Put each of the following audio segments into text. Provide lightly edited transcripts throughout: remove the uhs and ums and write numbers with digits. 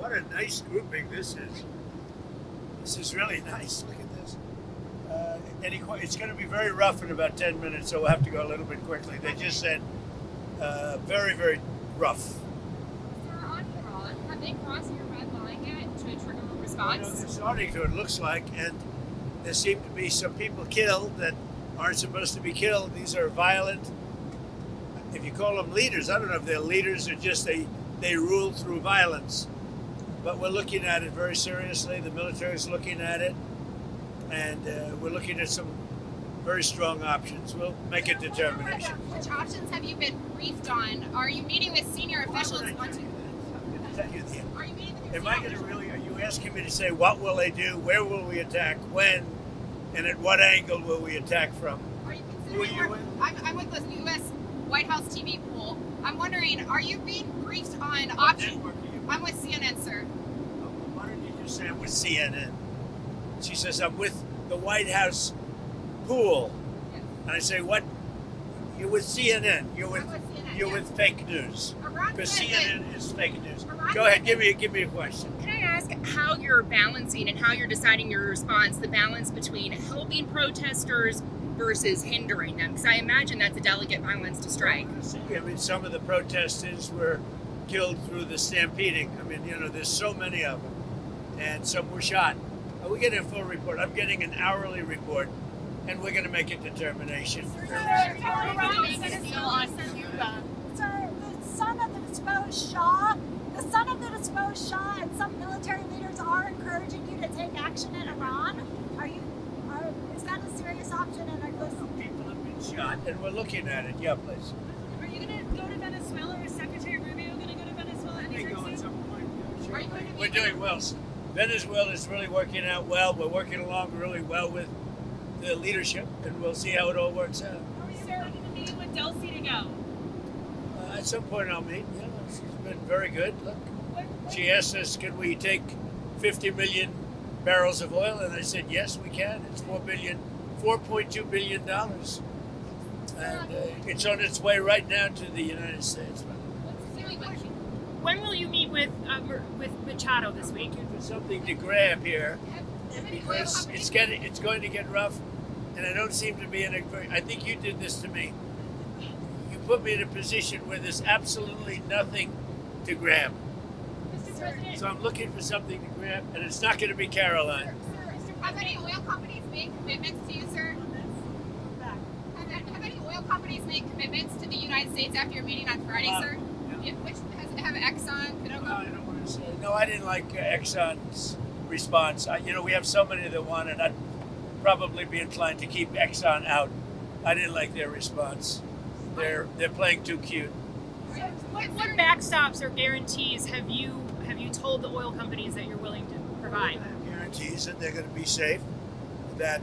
What a nice grouping this is. This is really nice. Look at this. It's going to be very rough in about 10 minutes, so we'll have to go a little bit quickly. They just said very, very rough. Sir, on Iran, have they crossed your red line yet to trigger a response? They're starting to, it looks like, and there seem to be some people killed that aren't supposed to be killed. These are violent, if you call them leaders, I don't know if they're leaders or just they rule through violence. But we're looking at it very seriously. The military is looking at it, and we're looking at some very strong options. We'll make a determination. Which options have you been briefed on? Are you meeting with senior officials? I'm going to tell you the Are you meeting with Am I going to really, are you asking me to say what will they do, where will we attack, when, and at what angle will we attack from? Are you Who are you with? I'm with the U.S. White House TV pool. I'm wondering, are you being briefed on options? I'm with CNN, sir. Why don't you just say I'm with CNN? She says I'm with the White House pool. Yes. And I say, what? You're with CNN. You're with CNN, you're yes. with fake news. Iran Because said CNN is fake news. Iran Go ahead, said give me a question. Can I ask how you're balancing and how you're deciding your response, the balance between helping protesters versus hindering them? Because I imagine that's a delicate balance to strike. I mean, some of the protesters were killed through the stampeding. I mean, there's so many of them. And some were shot. We get a full report. I'm getting an hourly report, and we're going to make a determination. Sir, the son of the disposed Shah and some military leaders are encouraging you to take action in Iran. Is that a serious option? And Some people have been shot, and we're looking at it. Yeah, please. Are you going to go to Venezuela, or is Secretary Rubio going to go to Venezuela anytime soon? Are you going to We're doing well. Venezuela is really working out well. We're working along really well with the leadership, and we'll see how it all works out. Are you planning to meet with Delcy to go? At some point I'll meet. She's been very good. Look, she asked us, can we take 50 million barrels of oil? And I said, yes, we can. It's $4.2 billion. And it's on its way right now to the United States. When will you meet with Machado this week? Looking for something to grab here because it's going to get rough, and I don't seem to be in a very. I think you did this to me. You put me in a position where there's absolutely nothing to grab. Mr. President, So I'm looking for something to grab, and it's not going to be Caroline. Have any oil companies made commitments to you, sir? Have any oil companies made commitments to the United States after your meeting on Friday, sir? Yeah. Which have Exxon, No, Cadoco? I don't want to say. No, I didn't like Exxon's response. We have so many that want it. I'd probably be inclined to keep Exxon out. I didn't like their response. They're playing too cute. what backstops or guarantees have you told the oil companies that you're willing to provide? Guarantees that they're going to be safe, that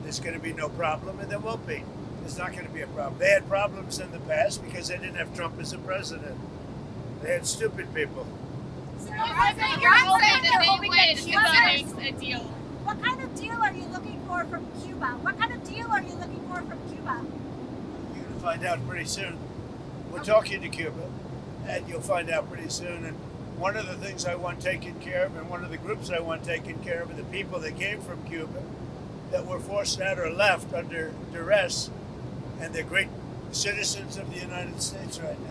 there's going to be no problem, and there won't be. There's not going to be a problem. They had problems in the past because they didn't have Trump as a president. They had stupid people. You're saying that they would get Cuba makes a deal. What kind of deal are you looking for from Cuba? What kind of deal are you looking for from Cuba? You're going to find out pretty soon. We're talking to Cuba, and you'll find out pretty soon. And one of the things I want taken care of, and one of the groups I want taken care of, are the people that came from Cuba that were forced out or left under duress, and they're great citizens of the United States right now.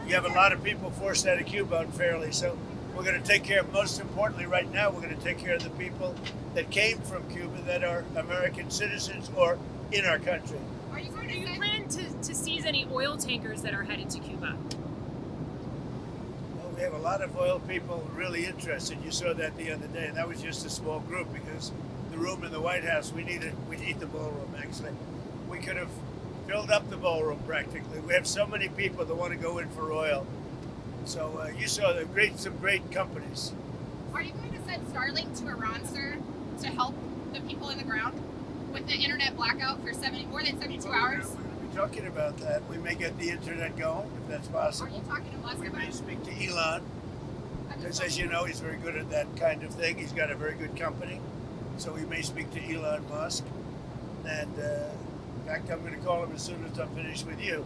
You have a lot of people forced out of Cuba unfairly, so we're going to take care of, most importantly right now, we're going to take care of the people that came from Cuba that are American citizens or in our country. Are you going Do to you say plan to seize any oil tankers that are headed to Cuba? Well, we have a lot of oil people really interested. You saw that the other day, and that was just a small group because the room in the White House, we need the ballroom, actually. We could have filled up the ballroom practically. We have so many people that want to go in for oil. So you saw some great companies. Are you going to send Starlink to Iran, sir, to help the people in the ground with the internet blackout for more than 72 hours? We're going to be talking about that. We may get the internet going if that's Are possible. you talking to Musk We about may it? speak to Elon, because as you know, he's very good at that kind of thing. He's got a very good company. So we may speak to Elon Musk. And in fact, I'm going to call him as soon as I'm finished with you.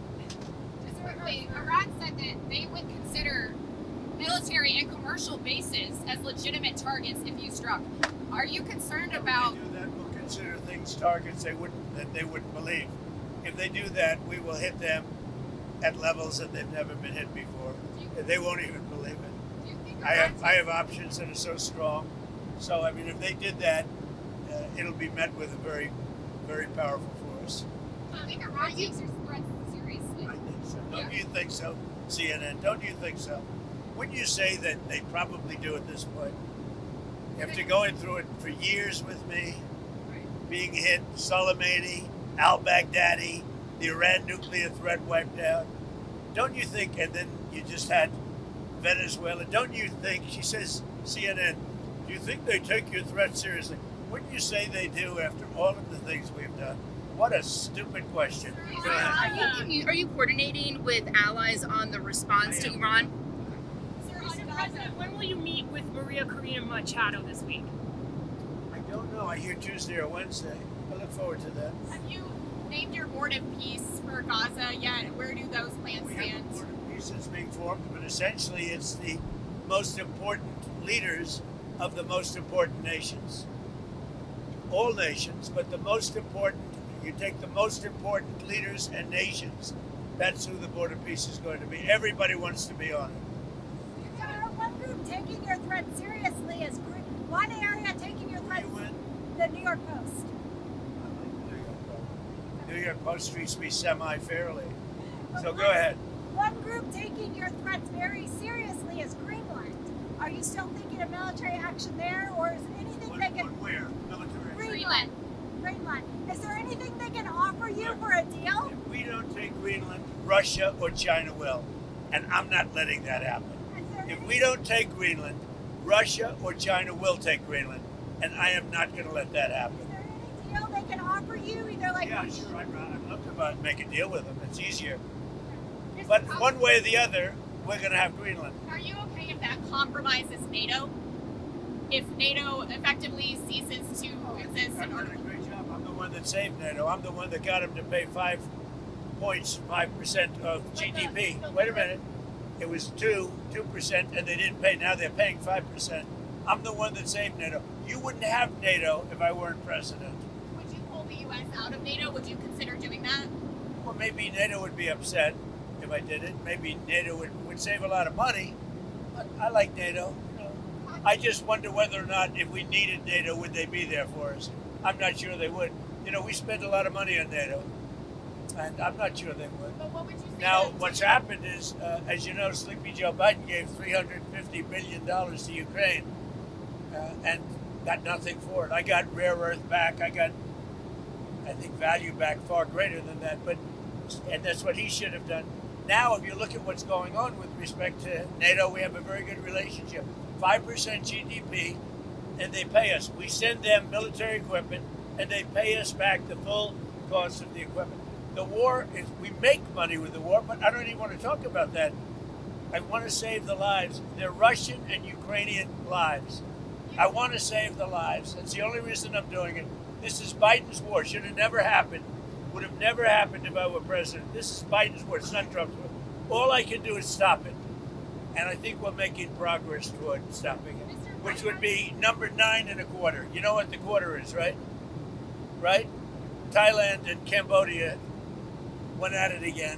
Wait, Iran said that they would consider military and commercial bases as legitimate targets if you struck. Are you concerned about? If they do that, we'll consider things targets that they wouldn't believe. If they do that, we will hit them at levels that they've never been hit before. They won't even believe it. Do you think I have options that are so strong. So I mean, if they did that, it'll be met with a very, very powerful force. Do you think Iran takes your threats seriously? I think so. Don't you think so, CNN? Don't you think so? Wouldn't you say that they probably do at this point? After going through it for years with me, being hit, Soleimani, al-Baghdadi, the Iran nuclear threat wiped out. Don't you think, and then you just had Venezuela, don't you think, she says, CNN, do you think they take your threat seriously? Wouldn't you say they do after all of the things we've done? What a stupid question. Go ahead. Are you coordinating with allies on the response to Iran? Mr. President, when will you meet with Maria Corina Machado this week? I don't know. I hear Tuesday or Wednesday. I look forward to that. Have you named your board of peace for Gaza yet? Where do those plans We have stand? a board of peace that's being formed, but essentially it's the most important leaders of the most important nations. All nations, but the most important, you take the most important leaders and nations, that's who the board of peace is going to be. Everybody wants to be on it. One group taking your threat seriously is one area taking your threat. The New York Post. New York Post treats me semi-fairly. So go ahead. One group taking your threats very seriously is Greenland. Are you still thinking of military action there, or is anything they can? Where? Military. Greenland. Greenland. Is there anything they can offer you for a deal? If we don't take Greenland, Russia or China will. And I'm not letting that happen. If we don't take Greenland, Russia or China will take Greenland. And I am not going to let that happen. Is there any deal they can offer you? Either like Yeah, sure. I'd love to make a deal with them. It's easier. But one way or the other, we're going to have Greenland. Are you okay if that compromises NATO? If NATO effectively ceases to exist I've in done order a great job. I'm the one that saved NATO. I'm the one that got them to pay 5% of GDP. Wait a minute. It was 2%, and they didn't pay. Now they're paying 5%. I'm the one that saved NATO. You wouldn't have NATO if I weren't president. Would you pull the U.S. out of NATO? Would you consider doing that? Well, maybe NATO would be upset if I did it. Maybe NATO would save a lot of money. But I like NATO. I just wonder whether or not if we needed NATO, would they be there for us? I'm not sure they would. We spend a lot of money on NATO, and I'm not sure they would. But what would you say? Now, what's happened is, as you know, Sleepy Joe Biden gave $350 billion to Ukraine and got nothing for it. I got rare earth back. I got, I think, value back far greater than that. And that's what he should have done. Now, if you look at what's going on with respect to NATO, we have a very good relationship. 5% GDP, and they pay us. We send them military equipment, and they pay us back the full cost of the equipment. The war is, we make money with the war, but I don't even want to talk about that. I want to save the lives. They're Russian and Ukrainian lives. I want to save the lives. That's the only reason I'm doing it. This is Biden's war. Should have never happened. Would have never happened if I were president. This is Biden's war. It's not Trump's war. All I can do is stop it. And I think we're making progress toward stopping it, which would be number 9 1/4. You know what the quarter is, right? Right? Thailand and Cambodia went at it again,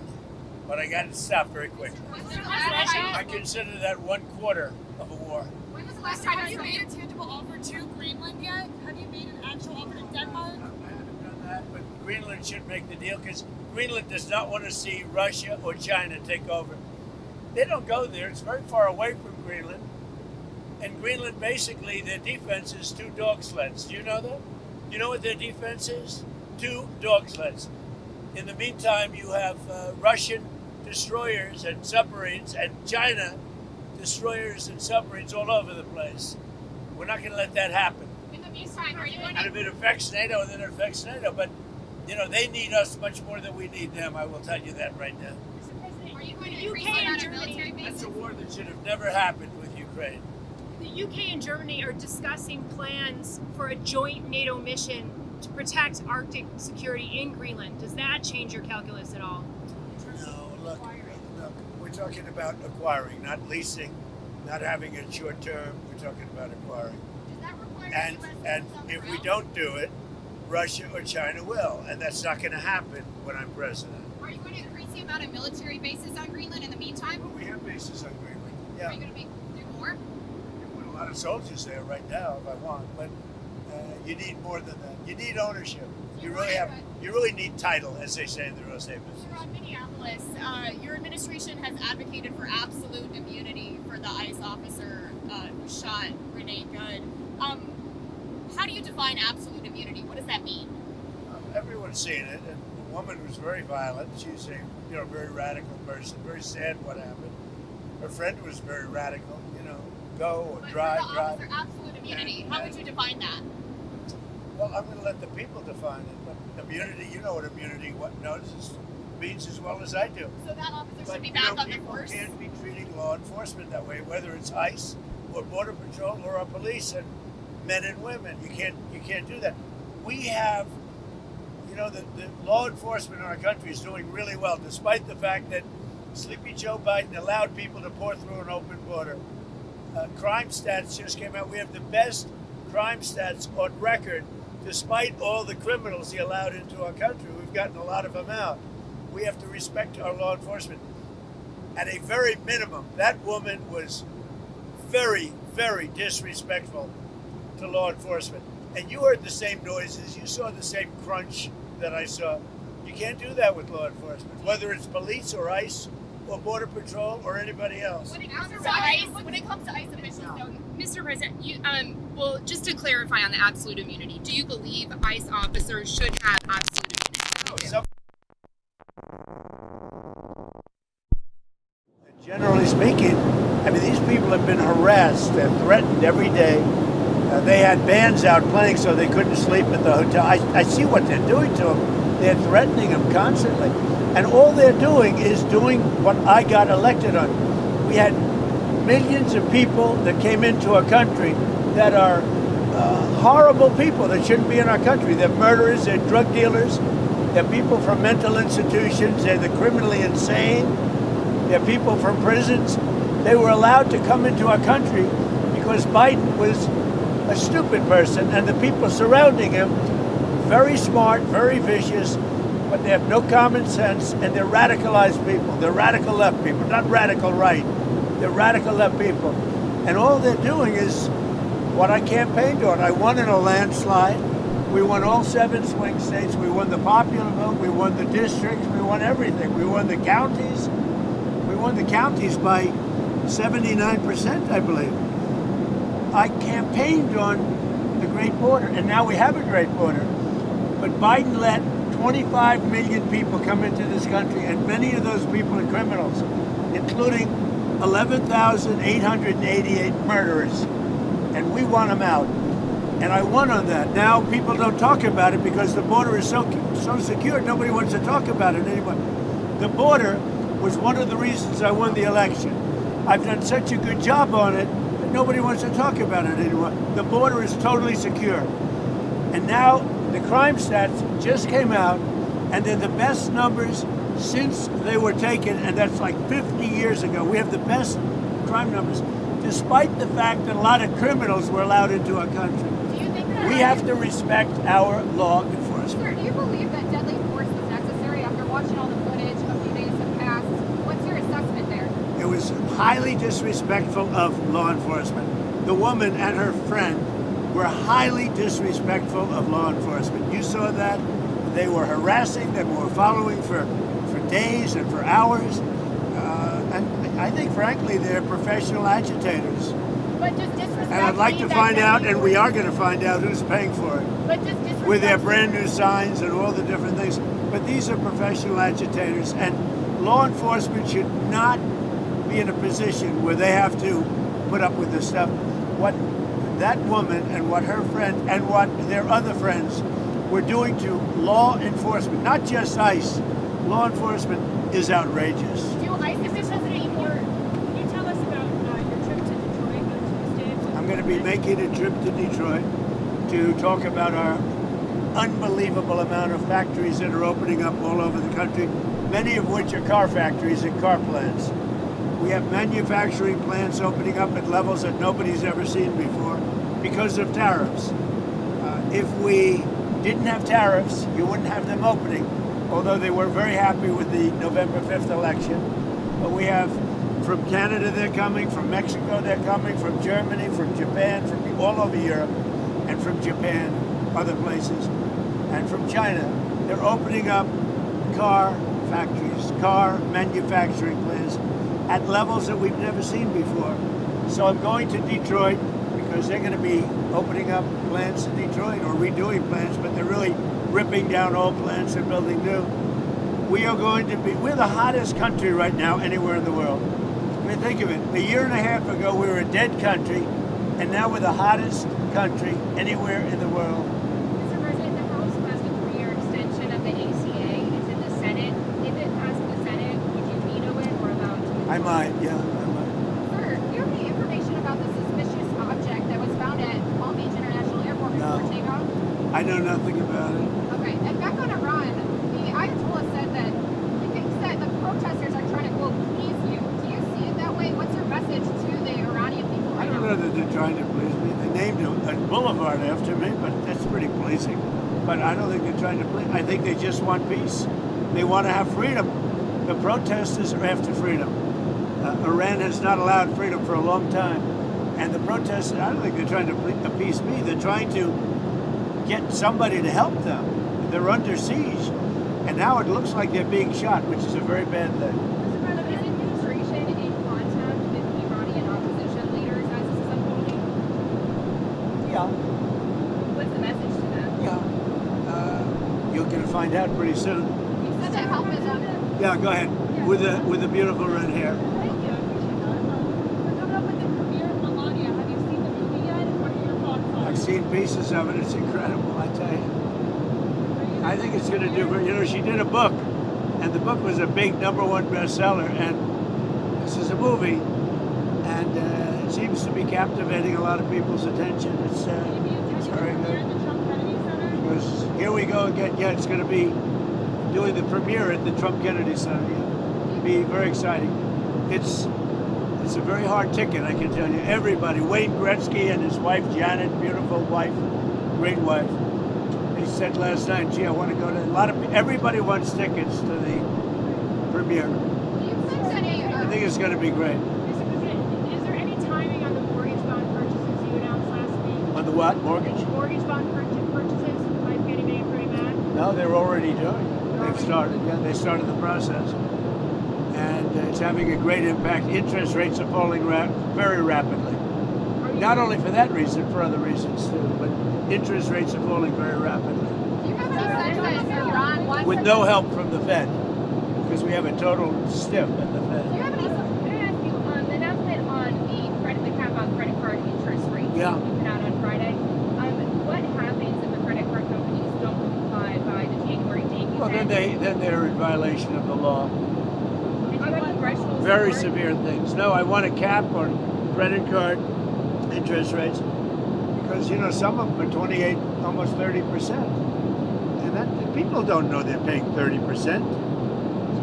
but I got it stopped very quickly. I consider that 1/4 of a war. When was the last time you made a tangible offer to Greenland yet? Have you made an actual offer to Denmark? I haven't done that, but Greenland should make the deal because Greenland does not want to see Russia or China take over. They don't go there. It's very far away from Greenland. And Greenland, basically, their defense is 2 dog sleds. Do you know that? You know what their defense is? 2 dog sleds. In the meantime, you have Russian destroyers and submarines and China destroyers and submarines all over the place. We're not going to let that happen. In the meantime, are you going And if it affects NATO, then it affects NATO. But, they need us much more than we need them. I will tell you that right now. Are you going to The increase UK the and amount of Germany, military That's bases? a war that should have never happened with Ukraine. The UK and Germany are discussing plans for a joint NATO mission to protect Arctic security in Greenland. Does that change your calculus at all? No, look, we're talking about acquiring, not leasing. not having it short term. We're talking about acquiring. Does that require And US and troops on if the we ground? don't do it, Russia or China will, and that's not going to happen when I'm president. Are you going to increase the amount of military bases on Greenland in the meantime? But we have bases on Greenland. Are Yeah, you going to do more? we put a lot of soldiers there right now if I want, but you need more than that. You need ownership. You really need title, as they say in the real estate business. You're on Minneapolis. Your administration has advocated for absolute immunity for the ICE officer who shot Renee Good. How do you define absolute immunity? What does that mean? Everyone's seen it, and the woman was very violent. She's a very radical person. Very sad what happened. Her friend was very radical. Go or But drive. for the officer, absolute immunity. How would you define that? Well, I'm going to let the people define it. But immunity, you know what immunity means as well as I do. So that officer But should be back on the people force. can't be treating law enforcement that way, whether it's ICE or Border Patrol or our police and men and women. You can't do that. We have, the law enforcement in our country is doing really well, despite the fact that Sleepy Joe Biden allowed people to pour through an open border. Crime stats just came out. We have the best crime stats on record, despite all the criminals he allowed into our country. We've gotten a lot of them out. We have to respect our law enforcement. At a very minimum, that woman was very, very disrespectful to law enforcement. And you heard the same noises. You saw the same crunch that I saw. You can't do that with law enforcement, whether it's police or ICE or Border Patrol or anybody else. When it comes to ICE officials, though, Mr. President, well, just to clarify on the absolute immunity, do you believe ICE officers should have absolute immunity? Generally speaking, these people have been harassed and threatened every day. They had bands out playing so they couldn't sleep at the hotel. I see what they're doing to them. They're threatening them constantly. And all they're doing is doing what I got elected on. We had millions of people that came into our country that are horrible people that shouldn't be in our country. They're murderers, they're drug dealers, they're people from mental institutions, they're the criminally insane, they're people from prisons. They were allowed to come into our country because Biden was a stupid person and the people surrounding him, very smart, very vicious, but they have no common sense, and they're radicalized people. They're radical left people, not radical right. They're radical left people. And all they're doing is what I campaigned on. I won in a landslide. We won all 7 swing states. We won the popular vote. We won the districts. We won everything. We won the counties. We won the counties by 79%, I believe. I campaigned on the Great Border, and now we have a Great Border. But Biden let 25 million people come into this country, and many of those people are criminals, including 11,888 murderers, and we want them out. And I won on that. Now people don't talk about it because the border is so secure. Nobody wants to talk about it anymore. The border was one of the reasons I won the election. I've done such a good job on it that nobody wants to talk about it anymore. The border is totally secure. And now the crime stats just came out, and they're the best numbers since they were taken, and that's like 50 years ago. We have the best crime numbers, despite the fact that a lot of criminals were allowed into our country. Do you think that We have to respect our law enforcement. Sir, do you believe that deadly force was necessary after watching all the footage a few days have passed? What's your assessment there? It was highly disrespectful of law enforcement. The woman and her friend were highly disrespectful of law enforcement. You saw that. They were harassing them, were following for days and for hours. And I think, frankly, they're professional agitators. but does disrespect And I'd like mean to that find out, deadly and we force- are going to find out who's paying for it, But does disrespect with their brand new signs and all the different things. But these are professional agitators, and law enforcement should not be in a position where they have to put up with this stuff. What that woman and what her friend and what their other friends were doing to law enforcement, not just ICE, law enforcement is outrageous. Do ICE officials need more? Can you tell us about your trip to Detroit on Tuesday? I'm going to be making a trip to Detroit to talk about our unbelievable amount of factories that are opening up all over the country, many of which are car factories and car plants. We have manufacturing plants opening up at levels that nobody's ever seen before because of tariffs. If we didn't have tariffs, you wouldn't have them opening, although they were very happy with the November 5th election. But we have, from Canada they're coming, from Mexico they're coming, from Germany, from Japan, from all over Europe, and from Japan, other places, and from China. They're opening up car factories, car manufacturing plants at levels that we've never seen before. So I'm going to Detroit because they're going to be opening up plants in Detroit or redoing plants, but they're really ripping down old plants and building new. We're the hottest country right now anywhere in the world. I mean, think of it. A year and a half ago, we were a dead country, and now we're the hottest country anywhere in the world. Mr. President, the House passed a 3-year extension of the ACA. It's in the Senate. If it passed the Senate, would you veto it or allow it to? I might. Sir, do you have any information about the suspicious object that was found at Palm Beach International Airport No. before takeoff? I know nothing about it. Okay, and back on Iran, the Ayatollah said that he thinks that the protesters are trying to, quote, please you. Do you see it that way? What's your message to the Iranian people I right don't now? know that they're trying to please me. They named a boulevard after me, but that's pretty pleasing. But I don't think they're trying to please. I think they just want peace. They want to have freedom. The protesters are after freedom. Iran has not allowed freedom for a long time. And the protesters, I don't think they're trying to appease me. They're trying to get somebody to help them. They're under siege. And now it looks like they're being shot, which is a very bad thing. Mr. President, is the administration in contact with Iranian opposition leaders as this is unfolding? Yeah. What's the message to them? Yeah. You're going to find out pretty soon. You said that help is on. Yeah, go ahead. With the beautiful red hair. Thank you. I appreciate that. We're coming up with the premiere of Melania. Have you seen the movie yet? What are your thoughts on I've it? seen pieces of it. It's incredible, I tell you. I think it's going to do. She did a book, and the book was a big #1 bestseller. And this is a movie, and it seems to be captivating a lot of people's attention. It's very good. Because here we go again. Yeah, it's going to be doing the premiere at the Trump Kennedy Center. Yeah. It'll be very exciting. It's a very hard ticket, I can tell you. Everybody, Wayne Gretzky and his wife Janet, beautiful wife, great wife. They said last night, gee, I want to go to everybody wants tickets to the premiere. Do you think that I think it's going to be great. Mr. President, is there any timing on the mortgage bond purchases you announced last week? On the what? Mortgage? Mortgage bond purchases by Fannie Mae and Freddie Mac? No, they're already doing it. They've started. Yeah, they started the process. And it's having a great impact. Interest rates are falling very rapidly. Not only for that reason, for other reasons too, but interest rates are falling very rapidly. do you have any sense that Iran wants With to no help from the Fed, because we have a total stiff at the Do you Fed. have any Can I ask you, the announcement on the cap on credit card interest rates Yeah. that you put out on Friday, what happens if the credit card companies don't comply by the January date you Well, said? then they're in violation of the law. And do you have congressional Very support? severe things. No, I want a cap on credit card interest rates because some of them are 28, almost 30%, and that people don't know they're paying 30%.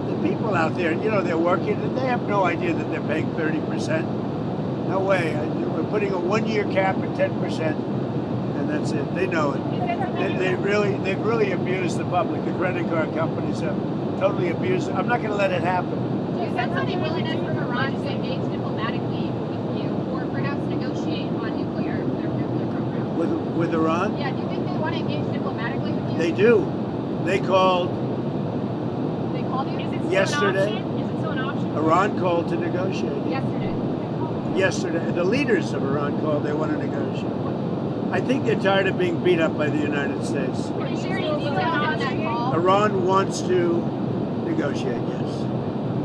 The people out there, they're working, and they have no idea that they're paying 30%. No way. We're putting a 1-year cap at 10%, and that's it. They know it. They've really abused the public. The credit card companies have totally abused it. I'm not going to let it happen. Do you sense any willingness from Iran to engage diplomatically with you, or perhaps negotiate on their nuclear program? With Iran? Yeah, do you think they want to engage diplomatically with you? They do. They called They called you? Is it still Yesterday. an option? Is it still an option? Iran called to negotiate. Yesterday. Yesterday, the leaders of Iran called. They want to negotiate. I think they're tired of being beat up by the United States. Can you share any details on that call? Iran wants to negotiate. Yes,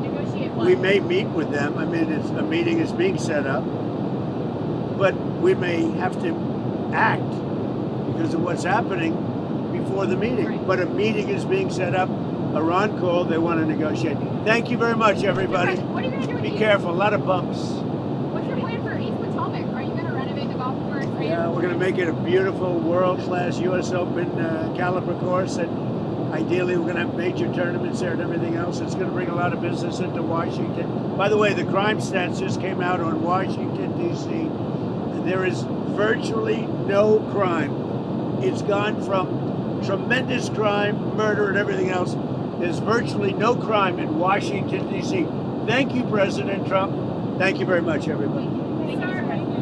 Negotiate what? we may meet with them. I mean, a meeting is being set up, but we may have to act because of what's happening before the meeting. But a meeting is being set up. Iran called. They want to negotiate. Thank you very much, everybody. What are you going to do with Be East? careful. A lot of bumps. What's your plan for East Potomac? Are you going to renovate the golf course? Yeah, we're going to make it a beautiful, world-class U.S. Open caliber course that Ideally, we're going to have major tournaments there and everything else. It's going to bring a lot of business into Washington. By the way, the crime stats just came out on Washington, D.C. There is virtually no crime. It's gone from tremendous crime, murder, and everything else. There's virtually no crime in Washington, D.C. Thank you, President Trump. Thank you very much, everybody. Sir,